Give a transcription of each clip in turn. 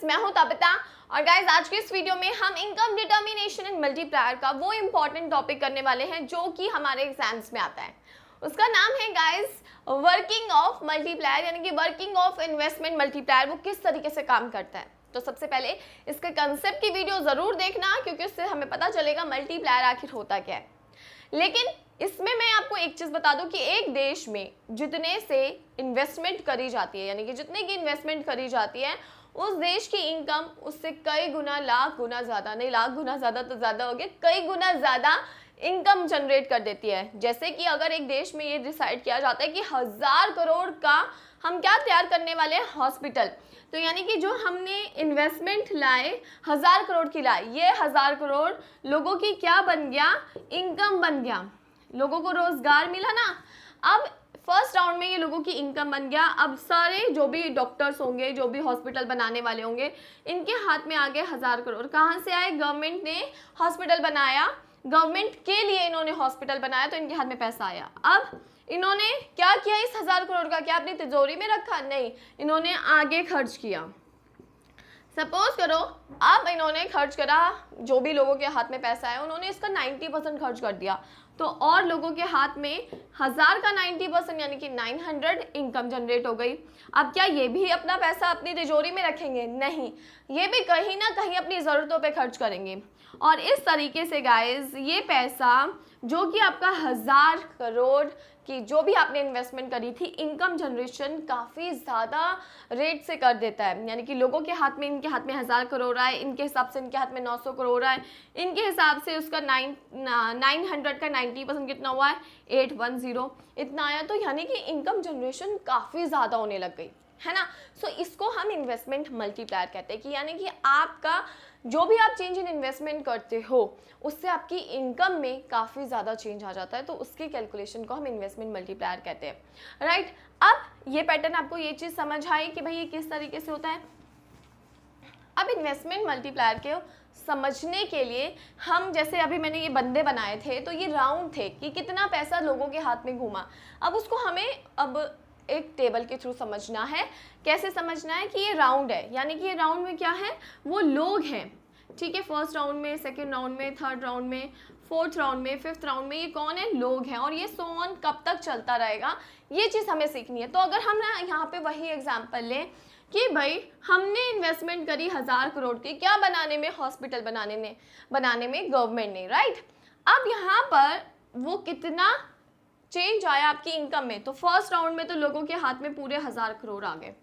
मैं हूं तबिता और गाइज आज के इस वीडियो में हम इनकम डिटर्मिनेशन एंड मल्टीप्लायर का वो इंपॉर्टेंट टॉपिक करने वाले हैं जो कि हमारे एग्जाम्स में आता है। उसका नाम है गाइज वर्किंग ऑफ मल्टीप्लायर, यानी कि वर्किंग ऑफ इन्वेस्टमेंट मल्टीप्लायर, वो किस तरीके से काम करता है। तो सबसे पहले इसके कंसेप्ट की वीडियो जरूर देखना, क्योंकि उससे हमें पता चलेगा मल्टीप्लायर आखिर होता क्या है। लेकिन इसमें मैं आपको एक चीज बता दूं कि एक देश में जितने से इन्वेस्टमेंट करी जाती है, यानी कि जितने की इन्वेस्टमेंट करी जाती है, उस देश की इनकम उससे कई गुना, लाख गुना ज्यादा, नहीं लाख गुना ज्यादा तो ज्यादा हो गया, कई गुना ज्यादा इनकम जनरेट कर देती है। जैसे कि अगर एक देश में ये डिसाइड किया जाता है कि 1000 करोड़ का हम क्या तैयार करने वाले हैं, हॉस्पिटल, तो यानी कि जो हमने इन्वेस्टमेंट लाए 1000 करोड़ की लाए, ये 1000 करोड़ लोगों की क्या बन गया, इनकम बन गया, लोगों को रोजगार मिला ना। अब फर्स्ट राउंड में ये लोगों की इनकम बन गया। अब सारे जो भी डॉक्टर्स होंगे, जो भी हॉस्पिटल बनाने वाले होंगे, इनके हाथ में आ गए 1000 करोड़। कहाँ से आए? गवर्नमेंट ने हॉस्पिटल बनाया, गवर्नमेंट के लिए इन्होंने हॉस्पिटल बनाया, तो इनके हाथ में पैसा आया। अब इन्होंने क्या किया इस 1000 करोड़ का? क्या अपनी तिजोरी में रखा? नहीं, इन्होंने आगे खर्च किया। सपोज करो अब इन्होंने खर्च करा, जो भी लोगों के हाथ में पैसा है उन्होंने इसका 90% खर्च कर दिया, तो और लोगों के हाथ में 1000 का 90% यानी कि 900 इनकम जनरेट हो गई। अब क्या ये भी अपना पैसा अपनी तिजोरी में रखेंगे? नहीं, ये भी कहीं ना कहीं अपनी ज़रूरतों पे खर्च करेंगे। और इस तरीके से गाइस ये पैसा जो कि आपका 1000 करोड़ कि जो भी आपने इन्वेस्टमेंट करी थी, इनकम जनरेशन काफ़ी ज़्यादा रेट से कर देता है। यानी कि लोगों के हाथ में, इनके हाथ में 1000 करोड़ आए, इनके हिसाब से इनके हाथ में 900 करोड़ आए, इनके हिसाब से उसका 900 का 90% कितना हुआ है? 810 इतना आया। तो यानी कि इनकम जनरेशन काफ़ी ज़्यादा होने लग गई है ना। सो इसको हम इन्वेस्टमेंट मल्टीप्लायर कहते हैं कि यानी कि आपका जो भी आप चेंज इन इन्वेस्टमेंट करते हो उससे आपकी इनकम में काफ़ी ज़्यादा चेंज आ जाता है, तो उसकी कैलकुलेशन को हम इन्वेस्टमेंट मल्टीप्लायर कहते हैं। राइट, अब ये पैटर्न आपको ये चीज़ समझ आई कि भाई ये किस तरीके से होता है। अब इन्वेस्टमेंट मल्टीप्लायर के समझने के लिए हम, जैसे अभी मैंने ये बंदे बनाए थे तो ये राउंड थे कि कितना पैसा लोगों के हाथ में घूमा। अब उसको हमें अब एक टेबल के थ्रू समझना है। कैसे समझना है कि ये राउंड है, यानी कि ये राउंड में क्या है, वो लोग हैं, ठीक है। फर्स्ट राउंड में, सेकंड राउंड में, थर्ड राउंड में, फोर्थ राउंड में, फिफ्थ राउंड में, ये कौन है? लोग हैं। और ये सो ऑन कब तक चलता रहेगा, ये चीज़ हमें सीखनी है। तो अगर हम ना यहाँ पे वही एग्जाम्पल लें कि भाई हमने इन्वेस्टमेंट करी 1000 करोड़ की, क्या बनाने में? हॉस्पिटल बनाने में गवर्नमेंट ने, राइट। अब यहाँ पर वो कितना चेंज आया आपकी इनकम में? तो फर्स्ट राउंड में तो लोगों के हाथ में पूरे 1000 करोड़ आ गए,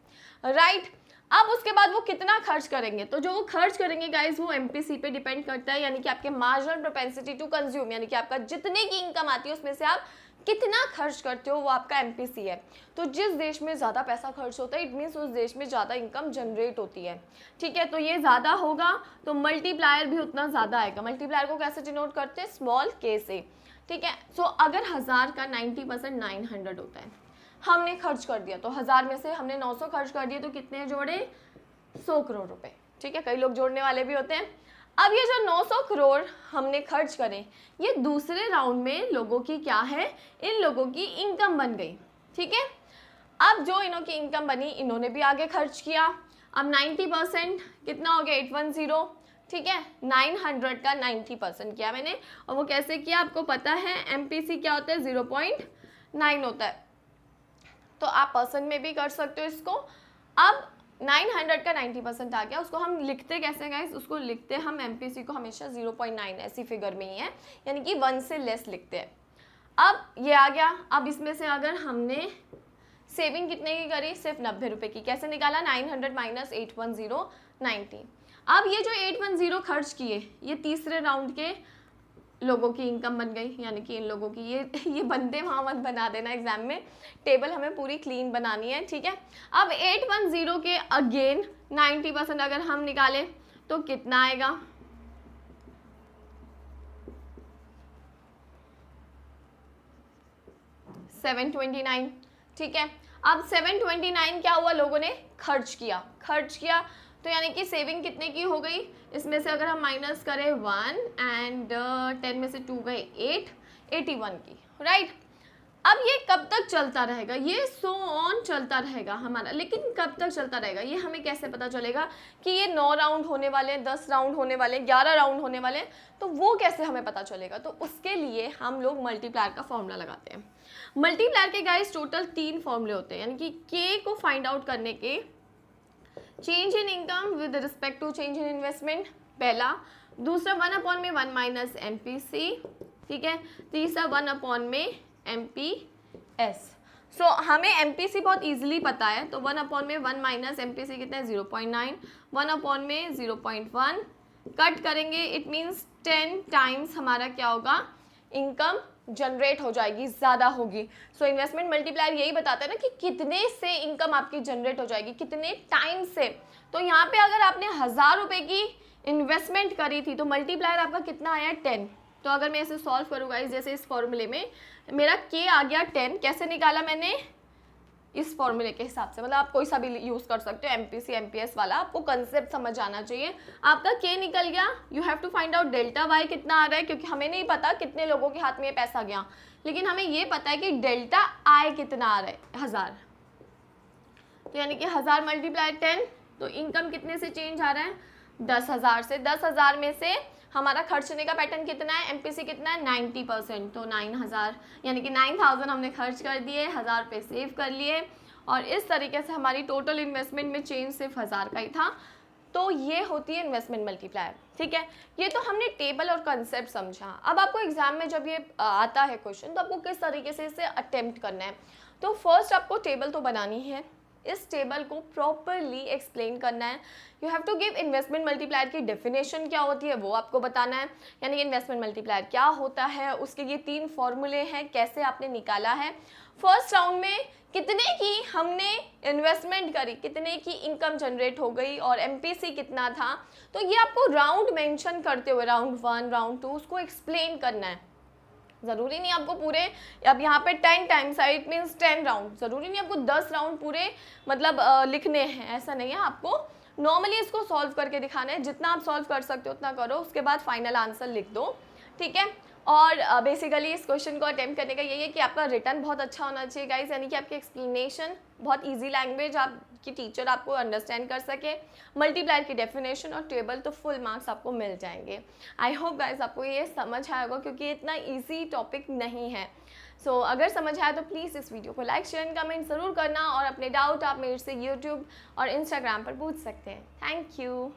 राइट। अब उसके बाद वो कितना खर्च करेंगे? तो जो वो खर्च करेंगे गाइस वो एमपीसी पे डिपेंड करता है, यानी कि आपके मार्जिनल प्रोपेंसिटी टू कंज्यूम, यानी कि आपका जितने की इनकम आती है उसमें से आप कितना खर्च करते हो, वो आपका एमपीसी है। तो जिस देश में ज़्यादा पैसा खर्च होता है, इट मीन्स उस देश में ज़्यादा इनकम जनरेट होती है, ठीक है। तो ये ज़्यादा होगा तो मल्टीप्लायर भी उतना ज़्यादा आएगा। मल्टीप्लायर को कैसे डिनोट करते हैं? स्मॉल के से, ठीक है। सो अगर 1000 का 90% 900 होता है, हमने खर्च कर दिया, तो 1000 में से हमने 900 खर्च कर दिए, तो कितने जोड़े? 100 करोड़ रुपए, ठीक है। कई लोग जोड़ने वाले भी होते हैं। अब ये जो 900 करोड़ हमने खर्च करे, ये दूसरे राउंड में लोगों की क्या है? इन लोगों की इनकम बन गई, ठीक है। अब जो इन्हों की इनकम बनी, इन्होंने भी आगे खर्च किया। अब 90% कितना हो गया? 810, ठीक है। 900 का 90% किया मैंने, और वो कैसे किया आपको पता है, एमपीसी क्या होता है? 0.9 होता है, तो आप परसेंट में भी कर सकते हो इसको। अब 900 का 90% आ गया, उसको हम लिखते कैसे गाइस? उसको लिखते हम एमपीसी को हमेशा 0.9 ऐसी फिगर में ही है, यानी कि 1 से लेस लिखते हैं। अब ये आ गया। अब इसमें से अगर हमने सेविंग कितने की करी? सिर्फ 90 रुपये की। कैसे निकाला? 900 माइनस 810, 90। अब ये जो 810 खर्च किए, ये तीसरे राउंड के लोगों की इनकम बन गई, यानी कि इन लोगों की, ये बंदे वहाँ मत बना देना एग्जाम में, टेबल हमें पूरी क्लीन बनानी है, ठीक है। अब 810 के अगेन 90% अगर हम निकालें तो कितना आएगा? 729, ठीक है। अब 729 क्या हुआ? लोगों ने खर्च किया, तो यानी कि सेविंग कितने की हो गई? इसमें से अगर हम माइनस करें 1 एंड 10 में से 2 गए 8, 81 की, राइट। अब ये कब तक चलता रहेगा, ये सो ऑन चलता रहेगा हमारा, लेकिन कब तक चलता रहेगा ये हमें कैसे पता चलेगा कि ये 9 राउंड होने वाले हैं, 10 राउंड होने वाले हैं, 11 राउंड होने वाले हैं, तो वो कैसे हमें पता चलेगा? तो उसके लिए हम लोग मल्टीप्लायर का फॉर्मूला लगाते हैं। मल्टीप्लायर के गाइस टोटल 3 फॉर्मूले होते हैं, यानी कि के को फाइंड आउट करने के, change in income with respect to change in investment पहला, दूसरा 1/1 माइनस MPC, ठीक है, तीसरा 1/में MPS। सो हमें MPC बहुत इजीली पता है, तो 1/1 माइनस MPC कितना है 0.9, 1/में 0.1 कट करेंगे, इट मीन्स 10 टाइम्स हमारा क्या होगा, इनकम जनरेट हो जाएगी, ज़्यादा होगी। सो इन्वेस्टमेंट मल्टीप्लायर यही बताता है ना कि कितने से इनकम आपकी जनरेट हो जाएगी, कितने टाइम से। तो यहाँ पे अगर आपने 1000 रुपये की इन्वेस्टमेंट करी थी तो मल्टीप्लायर आपका कितना आया 10। तो अगर मैं इसे सॉल्व करूँगा जैसे इस फॉर्मूले में मेरा के आ गया 10, कैसे निकाला मैंने, इस फॉर्मूले के हिसाब से, मतलब आप कोई सा भी यूज़ कर सकते हो, MPC MPS वाला, आपको कंसेप्ट समझ आना चाहिए। आपका के निकल गया, you have to find out delta Y कितना आ रहा है, क्योंकि हमें नहीं पता कितने लोगों के हाथ में ये पैसा गया, लेकिन हमें ये पता है कि डेल्टा आई कितना आ रहा है 1000, तो यानी कि 1000 मल्टीप्लाई 10, तो इनकम कितने से चेंज आ रहा है 10,000 से। 10,000 में से हमारा खर्चने का पैटर्न कितना है, MPC कितना है 90%, तो 9000, यानी कि 9000 हमने खर्च कर दिए, 1000 रुपये सेव कर लिए, और इस तरीके से हमारी टोटल इन्वेस्टमेंट में चेंज सिर्फ 1000 का ही था। तो ये होती है इन्वेस्टमेंट मल्टीप्लायर, ठीक है। ये तो हमने टेबल और कंसेप्ट समझा। अब आपको एग्जाम में जब ये आता है क्वेश्चन, तो आपको किस तरीके से इसे अटेम्प्ट करना है। तो फर्स्ट आपको टेबल तो बनानी है, इस टेबल को प्रॉपरली एक्सप्लेन करना है। You have to give investment multiplier की डेफिनेशन क्या होती है वो आपको बताना है, यानी कि इन्वेस्टमेंट मल्टीप्लायर क्या होता है, उसके ये 3 फॉर्मूले हैं, कैसे आपने निकाला है। फर्स्ट राउंड में कितने की हमने इन्वेस्टमेंट करी, कितने की इनकम जनरेट हो गई, और MPC कितना था, तो ये आपको राउंड मेंशन करते हुए राउंड 1 राउंड 2 उसको एक्सप्लेन करना है। ज़रूरी नहीं आपको पूरे, अब यहाँ पे 10 टाइम्स है, इट मीन्स 10 राउंड, ज़रूरी नहीं आपको 10 राउंड पूरे मतलब लिखने हैं, ऐसा नहीं है। आपको नॉर्मली इसको सॉल्व करके दिखाना है, जितना आप सॉल्व कर सकते हो उतना करो, उसके बाद फाइनल आंसर लिख दो, ठीक है। और बेसिकली इस क्वेश्चन को अटेम्प्ट करने का यही है कि आपका रिटर्न बहुत अच्छा होना चाहिए गाइस, यानी कि आपकी एक्सप्लेनेशन बहुत इजी लैंग्वेज, आपकी टीचर आपको अंडरस्टैंड कर सके, मल्टीप्लायर की डेफिनेशन और टेबल, तो फुल मार्क्स आपको मिल जाएंगे। आई होप गाइस आपको ये समझ आया होगा, क्योंकि इतना ईजी टॉपिक नहीं है। सो अगर समझ आया तो प्लीज़ इस वीडियो को लाइक शेयर कमेंट ज़रूर करना, और अपने डाउट आप मेरे से यूट्यूब और इंस्टाग्राम पर पूछ सकते हैं। Thank you.